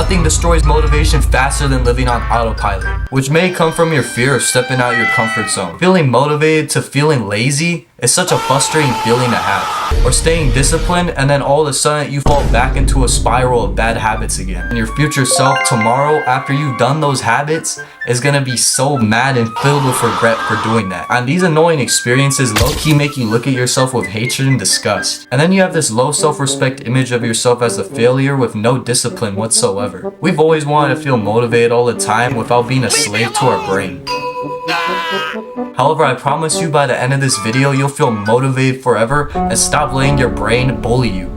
Nothing destroys motivation faster than living on autopilot, which may come from your fear of stepping out your comfort zone. Feeling motivated to feeling lazy is such a frustrating feeling to have. Or staying disciplined and then all of a sudden you fall back into a spiral of bad habits again. And your future self tomorrow, after you've done those habits, is gonna be so mad and filled with regret for doing that. And these annoying experiences low-key make you look at yourself with hatred and disgust. And then you have this low self-respect image of yourself as a failure with no discipline whatsoever. We've always wanted to feel motivated all the time without being a slave to our brain. However, I promise you by the end of this video, you'll feel motivated forever and stop letting your brain bully you.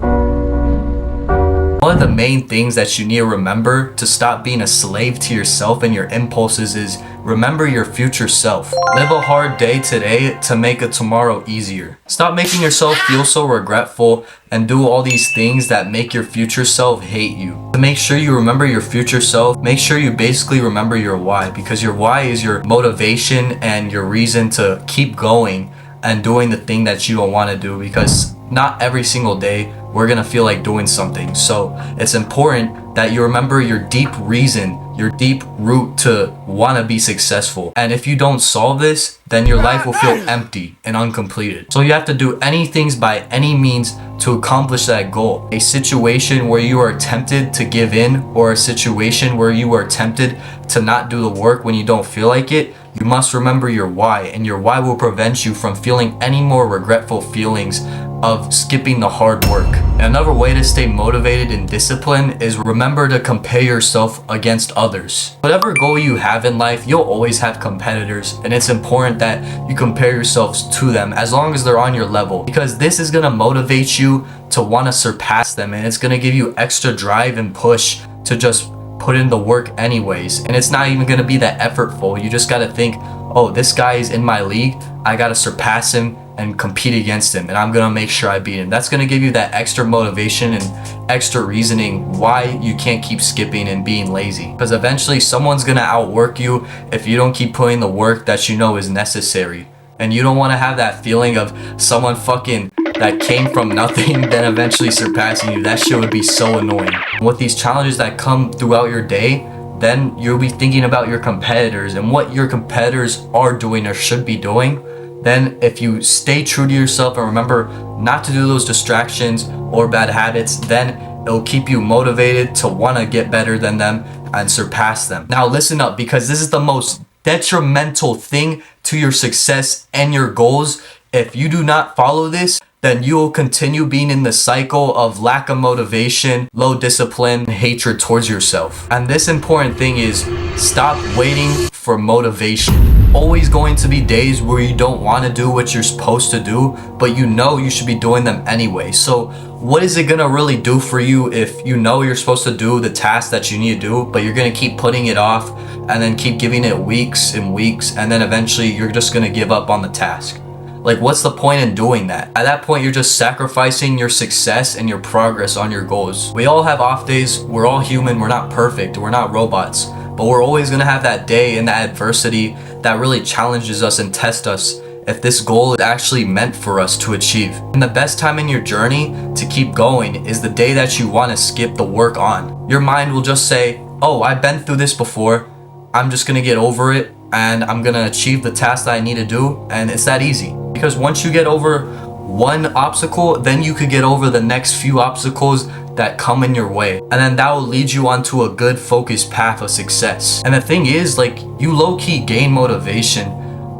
One of the main things that you need to remember to stop being a slave to yourself and your impulses is remember your future self. Live a hard day today to make a tomorrow easier. Stop making yourself feel so regretful and do all these things that make your future self hate you. To make sure you remember your future self, make sure you basically remember your why, because your why is your motivation and your reason to keep going and doing the thing that you don't want to do, because not every single day we're gonna feel like doing something. So it's important that you remember your deep reason, your deep root to want to be successful. And if you don't solve this, then your life will feel empty and uncompleted. So you have to do anything by any means to accomplish that goal. A situation where you are tempted to give in, or a situation where you are tempted to not do the work when you don't feel like it, you must remember your why, and your why will prevent you from feeling any more regretful feelings of skipping the hard work. And another way to stay motivated and disciplined is remember to compare yourself against others. Whatever goal you have in life, you'll always have competitors, and it's important that you compare yourselves to them as long as they're on your level, because this is gonna motivate you to want to surpass them, and it's gonna give you extra drive and push to just put in the work anyways. And it's not even gonna be that effortful. You just gotta think, oh, this guy is in my league, I gotta surpass him and compete against him, and I'm gonna make sure I beat him. That's gonna give you that extra motivation and extra reasoning why you can't keep skipping and being lazy, because eventually someone's gonna outwork you if you don't keep putting the work that you know is necessary. And you don't want to have that feeling of someone fucking that came from nothing then eventually surpassing you. That shit would be so annoying. With these challenges that come throughout your day, then you'll be thinking about your competitors and what your competitors are doing or should be doing. Then if you stay true to yourself and remember not to do those distractions or bad habits, then it'll keep you motivated to want to get better than them and surpass them. Now listen up, because this is the most detrimental thing to your success and your goals. If you do not follow this, then you will continue being in the cycle of lack of motivation, low discipline, hatred towards yourself. And this important thing is stop waiting for motivation. Always going to be days where you don't want to do what you're supposed to do, but you know you should be doing them anyway. So what is it gonna really do for you if you know you're supposed to do the task that you need to do, but you're gonna keep putting it off and then keep giving it weeks and weeks, and then eventually you're just gonna give up on the task? Like, what's the point in doing that? At that point, you're just sacrificing your success and your progress on your goals. We all have off days. We're all human. We're not perfect. We're not robots. But we're always gonna have that day and that adversity that really challenges us and tests us if this goal is actually meant for us to achieve. And the best time in your journey to keep going is the day that you want to skip the work on. Your mind will just say, oh, I've been through this before. I'm just gonna get over it and I'm gonna achieve the task that I need to do. And it's that easy. Because once you get over one obstacle, then you could get over the next few obstacles that come in your way, and then that will lead you onto a good focused path of success. And the thing is, like, you low-key gain motivation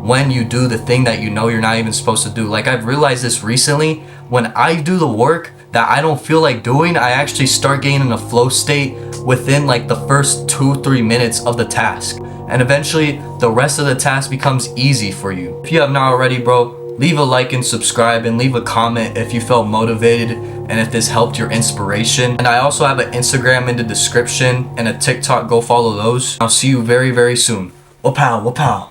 when you do the thing that you know you're not even supposed to do. Like, I've realized this recently. When I do the work that I don't feel like doing, I actually start getting in a flow state within like the first 2-3 minutes of the task, and eventually the rest of the task becomes easy for you. If you have not already, bro, leave a like and subscribe, and leave a comment if you felt motivated and if this helped your inspiration. And I also have an Instagram in the description and a TikTok. Go follow those. I'll see you very, very soon. Wapow, wapow.